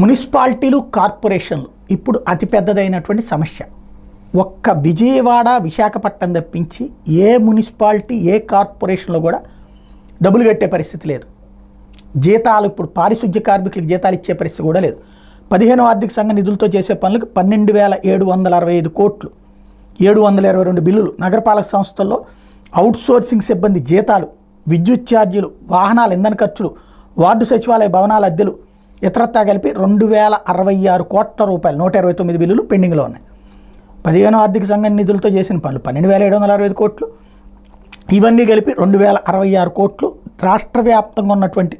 మున్సిపాలిటీలు కార్పొరేషన్లు ఇప్పుడు అతిపెద్దదైనటువంటి సమస్య. ఒక్క విజయవాడ విశాఖపట్నం తప్పించి ఏ మున్సిపాలిటీ ఏ కార్పొరేషన్లో కూడా డబ్బులు కట్టే పరిస్థితి లేదు. జీతాలు ఇప్పుడు పారిశుద్ధ్య కార్మికులకు జీతాలు ఇచ్చే పరిస్థితి కూడా లేదు. 15వ ఆర్థిక సంఘ నిధులతో చేసే పనులకు 12,765 కోట్లు, 722 బిల్లులు, నగరపాలక సంస్థల్లో అవుట్సోర్సింగ్ సిబ్బంది జీతాలు, విద్యుత్ ఛార్జీలు, వాహనాల ఇంధన ఖర్చులు, వార్డు సచివాలయ భవనాల అద్దెలు ఇతరత్తా కలిపి 2,066 కోట్ల రూపాయలు, 129 బిల్లులు పెండింగ్లో ఉన్నాయి. 15వ ఆర్థిక సంఘం నిధులతో చేసిన పనులు 12,765 కోట్లు, ఇవన్నీ కలిపి 2,066 కోట్లు. రాష్ట్ర వ్యాప్తంగా ఉన్నటువంటి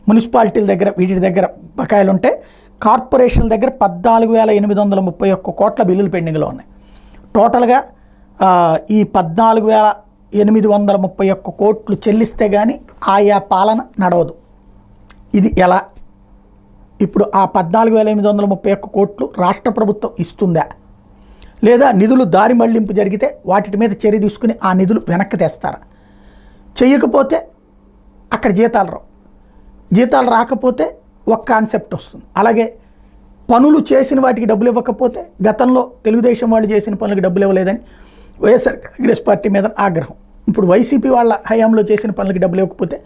మున్సిపాలిటీల దగ్గర వీటి దగ్గర బకాయిలు ఉంటే కార్పొరేషన్ల దగ్గర 14,831 కోట్ల బిల్లులు పెండింగ్లో ఉన్నాయి. టోటల్గా ఈ 14,831 కోట్లు చెల్లిస్తే కానీ ఆయా పాలన నడవదు. ఇది ఎలా? ఇప్పుడు ఆ 14,831 కోట్లు రాష్ట్ర ప్రభుత్వం ఇస్తుందా, లేదా నిధులు దారి మళ్లింపు జరిగితే వాటి మీద చర్య తీసుకుని ఆ నిధులు వెనక్కి తెస్తారా? చేయకపోతే అక్కడ జీతాలు రావు. జీతాలు రాకపోతే ఒక కాన్సెప్ట్ వస్తుంది. అలాగే పనులు చేసిన వాటికి డబ్బులు ఇవ్వకపోతే, గతంలో తెలుగుదేశం వాళ్ళు చేసిన పనులకు డబ్బులు ఇవ్వలేదని వైఎస్ఆర్ కాంగ్రెస్ పార్టీ మీద ఆగ్రహం. ఇప్పుడు వైసీపీ వాళ్ళ హయాంలో చేసిన పనులకి డబ్బులు ఇవ్వకపోతే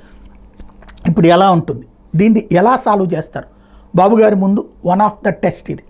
ఇప్పుడు ఎలా ఉంటుంది? దీన్ని ఎలా సాల్వ్ చేస్తారు? బాబు గారి ముందు వన్ ఆఫ్ ద టెస్ట్ ఇది.